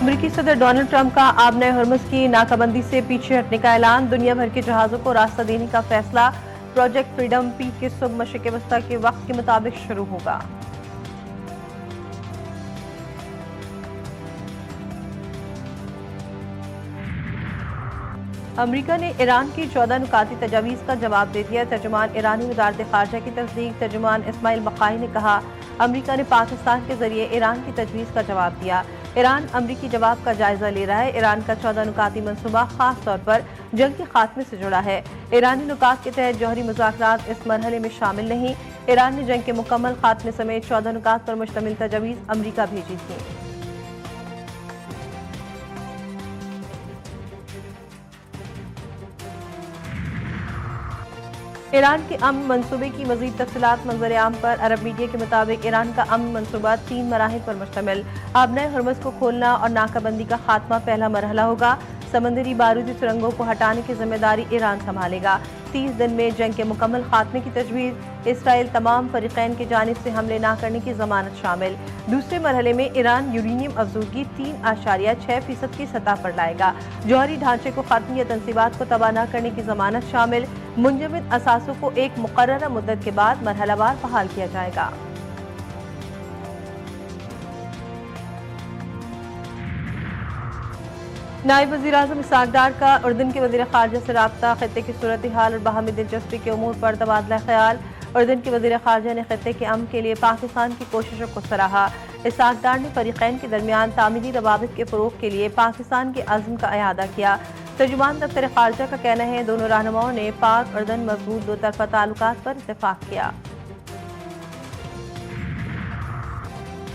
अमेरिकी सदर Donald Trump का आबनाए हर्मुज की नाकाबंदी से पीछे हटने का ऐलान। दुनिया भर के जहाजों को रास्ता देने का फैसला। प्रोजेक्ट फ्रीडम पीक के सुबह मशरिक़ वस्ता के वक्त के मुताबिक शुरू होगा। अमेरिका ने ईरान की 14 नुकाती तजावीज़ का जवाब दे दिया। तर्जुमान ईरानी वज़ारत ख़ारजा की तस्दीक। तर्जुमान इस्माइल बक़ाई ने कहा, अमेरिका ने पाकिस्तान के जरिए ईरान की तजवीज़ का जवाब दिया। ईरान अमेरिकी जवाब का जायजा ले रहा है। ईरान का 14 नुकाती मनसूबा खास तौर पर जंग के खात्मे से जुड़ा है। ईरानी नुकात के तहत जौहरी मुज़ाकरात इस मरहले में शामिल नहीं। ईरान ने जंग के मुकम्मल खात्मे समेत 14 नुकात पर मुश्तमिल तजावीज़ अमेरिका भेजी थी। ईरान के अमन मनसूबे की मज़ीद तफसीलात। मंजर आम पर अरब मीडिया के मुताबिक ईरान का अमन मनसूबा 3 मराहिल पर मुश्तमिल। आबनाए हर्मुज को खोलना और नाकाबंदी का खात्मा पहला मरहला होगा। समंदरी बारूदी सुरंगों को हटाने की जिम्मेदारी ईरान संभालेगा। 30 दिन में जंग के मुकम्मल खात्मे की तजवीज़। इसराइल तमाम फरीक़ैन की जानिब से हमले न करने की जमानत शामिल। दूसरे मरहले में ईरान यूरेनियम अफजूदगी 3.6% की सतह पर लाएगा। जौहरी ढांचे को खत्म या तनसीबात को तबाह न करने की जमानत शामिल। मुंजमद असासों को एक मुकर्ररा मुद्दत के बाद मरहलावार बहाल किया जाएगा। नायब वज़ीर-ए-आज़म इसहाक़ डार का उर्दन के वज़ीर ख़ारजा से राब्ता। ख़ित्ते की सूरत हाल और बाहमी दिलचस्पी के उमूर पर तबादला ख्याल। उर्दन के वज़ीर ख़ारजा ने ख़ित्ते के अमन के लिए पाकिस्तान की कोशिशों को सराहा। इसहाक़ डार ने फ़रीक़ैन के दरमियान तामीरी रवाबित के फ़रोग़ के लिए पाकिस्तान के अज़्म का इआदा किया। तर्जुमान दफ्तर ख़ारजा का कहना है, दोनों रहनुमाओं ने पाक उर्दन मज़बूत दो तरफ़ा ताल्लुकात पर इत्तेफ़ाक़ किया।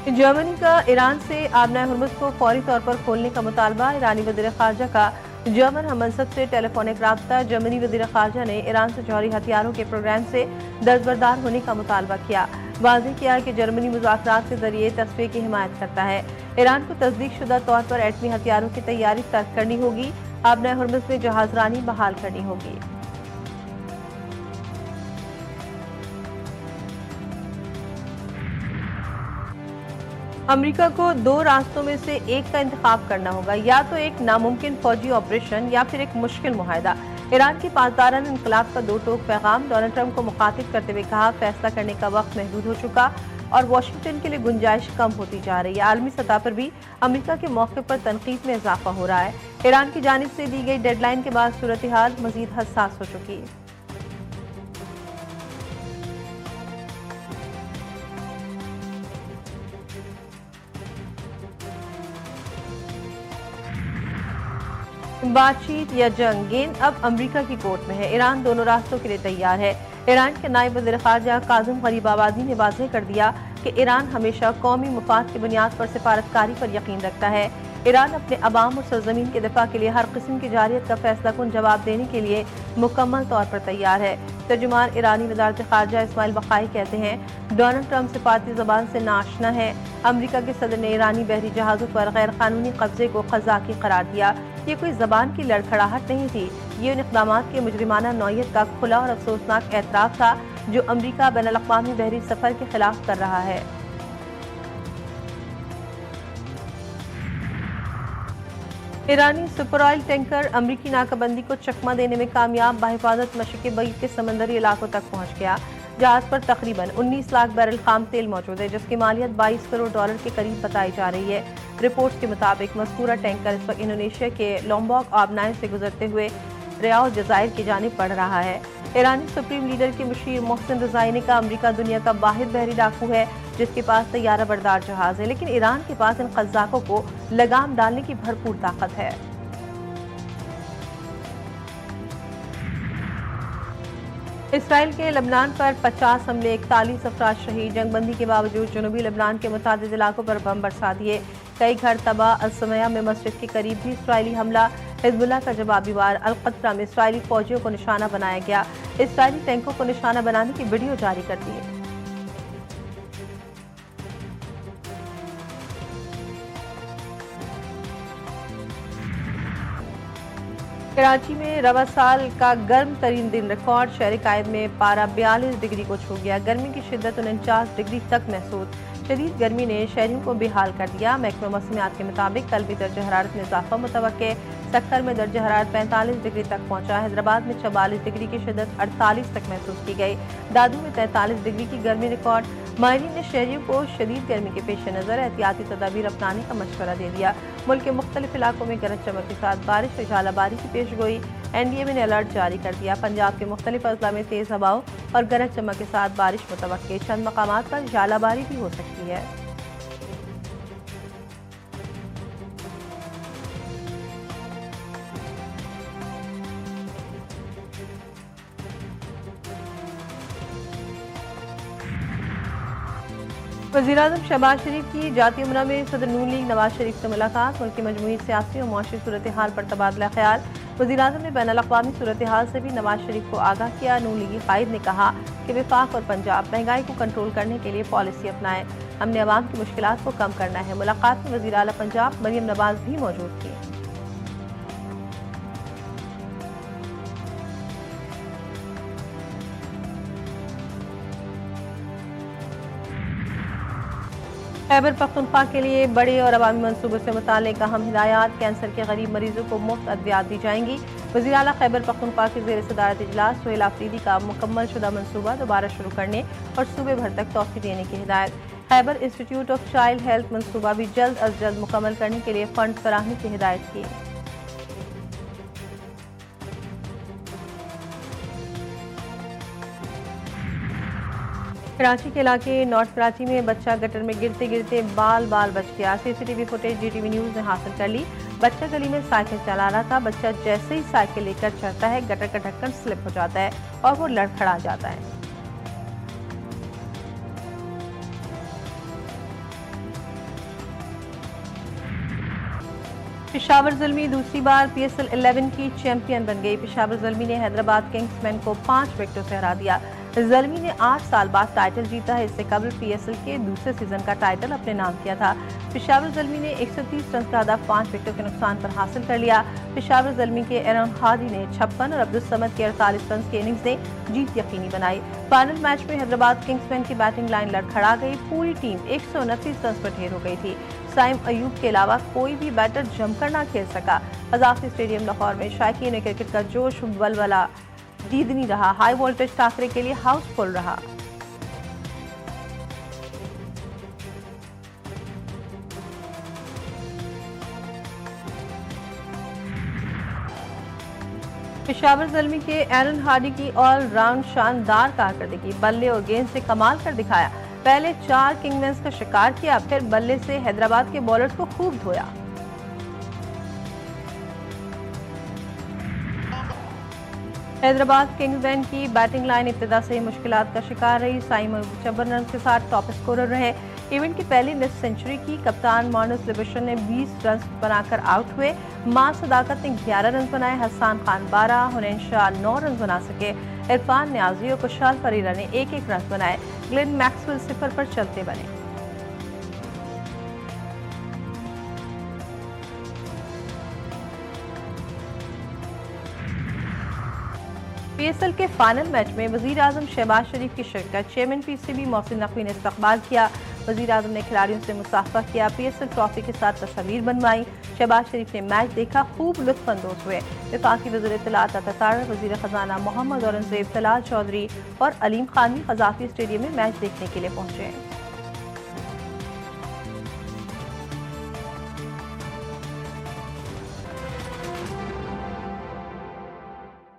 जर्मनी का ईरान से आबनाए हर्मुज को फौरी तौर पर खोलने का मुतालबा। ईरानी वज़ीर ख़ारजा का जर्मन हममंसब से टेलीफोनिक राब्ता। जर्मनी वज़ीर ख़ारजा ने ईरान से जौहरी हथियारों के प्रोग्राम से दस्तबरदार होने का मुतालबा किया। वाज़ेह किया कि जर्मनी मुज़ाकरात के जरिए तस्फ़िये की हिमायत करता है। ईरान को तस्दीक शुदा तौर पर एटमी हथियारों की तैयारी तर्क करनी होगी। आबनाए हर्मुज में जहाज़रानी बहाल करनी होगी। अमेरिका को 2 रास्तों में से एक का इंतखाब करना होगा, या तो एक नामुमकिन फौजी ऑपरेशन या फिर एक मुश्किल मुआहदा। ईरान की पासदाराना इनकलाब का 2 टोक पैगाम। डोनाल्ड ट्रंप को मुखातिब करते हुए कहा, फैसला करने का वक्त महदूद हो चुका और वाशिंगटन के लिए गुंजाइश कम होती जा रही है। आलमी सतह पर भी अमेरिका के मौके पर तनकीद में इजाफा हो रहा है। ईरान की जानिब से दी गई डेडलाइन के बाद सूरत हाल मजीद हसास हो चुकी है। बातचीत या जंग, गेंद अब अमेरिका की कोर्ट में है। ईरान दोनों रास्तों के लिए तैयार है। ईरान के नायब वज़ीर ख़ारजा काज़िम गरीबाबादी ने वाज़ेह कर दिया कि ईरान हमेशा कौमी मफाद की बुनियाद पर सिफारतकारी पर यकीन रखता है। ईरान अपने अवाम और सरजमीन के दिफा के लिए हर किस्म की जारियत का फैसला कुन जवाब देने के लिए मुकम्मल तौर पर तैयार है। तर्जुमान ईरानी वज़ारत ख़ारजा इस्माइल बक़ाई कहते हैं, डोनाल्ड ट्रंप सिफारती ज़बान से नाआशना है। अमेरिका के सदर ने ईरानी बहरी जहाज़ों पर गैर कानूनी कब्जे को क़ज़ाक़ी करार दिया। ये कोई ज़बान की लड़खड़ाहट नहीं थी, ये उन इक़दामात के मुजरिमाना नौयत का खुला और अफसोसनाक एतराफ़ था जो अमेरिका बैनुल अक़वामी बहरी सफ़र के खिलाफ कर रहा है। ईरानी सुपर ऑयल टैंकर अमरीकी नाकाबंदी को चकमा देने में कामयाब। बाहिफाजत मशरिक़ बई के समंदरी इलाकों तक पहुँच गया। जहाज पर तकरीबन 19 लाख बैरल खाम तेल मौजूद है, जिसकी मालियत $22 करोड़ के करीब बताई जा रही है। रिपोर्ट्स के मुताबिक मज़कूरा टैंकर इस वक्त इंडोनेशिया के लोम्बॉक आबनाए से गुजरते हुए रियाद जज़ायर की जानिब बढ़ रहा है। ईरानी सुप्रीम लीडर के मुशीर मोहसिन रज़ाई ने कहा, अमेरिका दुनिया का वाहिद बहरी डाकू है जिसके पास तैयारा बरदार जहाज है, लेकिन ईरान के पास इन क़ज़्ज़ाक़ों को लगाम डालने की भरपूर ताकत है। इसराइल के लबनान पर 50 हमले, 41 अफराद शहीद। जंगबंदी के बावजूद जनूबी लबनान के मुतादिद इलाकों पर बम बरसा दिए, कई घर तबाह। अलसमया में मस्जिद के करीब भी इसराइली हमला। हिज़्बुल्लाह का जवाबी वार। अल-क़त्रा में इसराइली फौजियों को निशाना बनाया गया। इसराइली टैंकों को निशाना बनाने की वीडियो जारी कर दी। कराची में रवा साल का गर्म तरीन दिन रिकॉर्ड। शहर कायद में पारा 42 डिग्री को छू गया। गर्मी की शिद्दत 49 डिग्री तक महसूस। शदीद गर्मी ने शहरियों को बेहाल कर दिया। महकमा मौसमियात के मुताबिक कल भी दर्ज हरारत में इजाफा मुतवक्के। सक्कर में दर्ज हरारत 45 डिग्री तक पहुंचा। हैदराबाद में 44 डिग्री की शिदत 48 तक महसूस की गई। दादू में 43 डिग्री की गर्मी रिकॉर्ड। माहिरीन ने शहरियों को शदीद गर्मी के पेश नज़र एहतियाती तदाबीर अपनाने का मशवरा दे दिया। मुल्क के मुख्तलिफ इलाकों में गरज चमक के साथ बारिश और झालाबारी की पेश गोई। NDA ने अलर्ट जारी कर दिया। पंजाब के मुख्तलिफ अजला में तेज़ हवाओं और गरज चमक के साथ बारिश मुतवक्के। चंद मकामात पर झालाबारी भी हो सकती है। वज़ीर-ए-आज़म शहबाज शरीफ की जाती उमरा में सदर नून लीग नवाज शरीफ से मुलाकात। मुल्क की मजमूई सियासी और मुआशी सूरत हाल पर तबादला ख्याल। वज़ीर-ए-आज़म ने बैनुल अक़वामी सूरत हाल से भी नवाज शरीफ को आगाह किया। नून लीगी कायद ने कहा कि वफाक और पंजाब महंगाई को कंट्रोल करने के लिए पॉलिसी अपनाएं। हमने अवाम की मुश्किलात को कम करना है। मुलाकात में वज़ीर आला पंजाब मरियम नवाज भी मौजूद थी। खैबर पख्तूनख्वा के लिए बड़े और अवामी मनसूबों से मुतालिक अहम हिदायत। कैंसर के गरीब मरीजों को मुफ्त अद्वियात दी जाएंगी। वज़ीर आला खैबर पख्तूनख्वा के ज़ेर सदारत इजलास सुहेल आफरीदी का मुकम्मल शुदा मनसूबा दोबारा शुरू करने और सूबे भर तक तोसी देने की हिदायत। Khyber institute of child health मनसूबा भी जल्द अज जल्द मुकम्मल करने के लिए फंड फराहमी की हिदायत की। कराची के इलाके नॉर्थ कराची में बच्चा गटर में गिरते गिरते बाल बाल बच गया। CCTV फुटेज GTV न्यूज़ ने हासिल कर ली। बच्चा गली में साइकिल चला रहा था। बच्चा जैसे ही साइकिल लेकर चढ़ता है गटर का ढक्कन स्लिप हो जाता है और वो लड़खड़ा जाता है। पेशावर ज़ुल्मी दूसरी बार PSL 11 की चैंपियन बन गई। पेशावर ज़ुल्मी ने हैदराबाद किंग्समैन को 5 विकेटों से हरा दिया। ज़ल्मी ने 8 साल बाद टाइटल जीता है। इससे कबल PSL के दूसरे सीजन का टाइटल अपने नाम किया था। पेशावर ज़ल्मी ने 130 रन का हदफ 5 विकेटों के नुकसान पर हासिल कर लिया। पेशावर ज़ल्मी के एरन हादी ने 56 और अब्दुल समद के 48 रन की इनिंग्स ने जीत यकीनी बनाई। फाइनल मैच में हैदराबाद किंग्समैन की बैटिंग लाइन लड़खड़ा गई। पूरी टीम 129 रन पर ढेर हो गई थी। साइम अयूब के अलावा कोई भी बैटर जमकर ना खेल सका। कज़ाफ़ी स्टेडियम लाहौर में शायकीन क्रिकेट का जोश वलवला दीदनी रहा। हाई वोल्टेज टाकरे के लिए हाउसफुल रहा। पेशावर ज़ल्मी के एरन हार्डी की ऑल राउंड शानदार कारकर्दगी। बल्ले और गेंद से कमाल कर दिखाया। पहले 4 किंगमैन्स का शिकार किया, फिर बल्ले से हैदराबाद के बॉलर्स को खूब धोया। हैदराबाद किंग्समैन की बैटिंग लाइन इब्तिदा से ही मुश्किलात का शिकार रही। साइम 56 रन के साथ टॉप स्कोरर रहे। इवेंट की पहली टेस्ट सेंचुरी की कप्तान मार्नस लिबर्शन ने 20 रन बनाकर आउट हुए। मां सदाकत ने 11 रन बनाए। हसन खान 12, हुनैन शाह 9 रन बना सके। इरफान न्याजी और कुशाल परीरा ने 1-1 रन बनाए। ग्लेन मैक्सवेल 0 पर चलते बने। PSL के फाइनल मैच में वज़ीर-ए-आज़म शहबाज शरीफ की शिरकत। चेयरमैन PCB मोहसिन नकवी ने इस्तकबाल किया। वज़ीर-ए-आज़म ने खिलाड़ियों से मुसाफा किया। PSL ट्रॉफी के साथ तस्वीर बनवाई। शहबाज शरीफ ने मैच देखा, खूब लुत्फ़अंदोज़ हुए। वफाकी वज़ीर इत्तलात अतातार, वज़ीर ख़जाना मोहम्मद औरंगज़ेब, तलाल चौधरी और अलीम खान भी कज़ाफ़ी स्टेडियम में मैच देखने के लिए पहुंचे।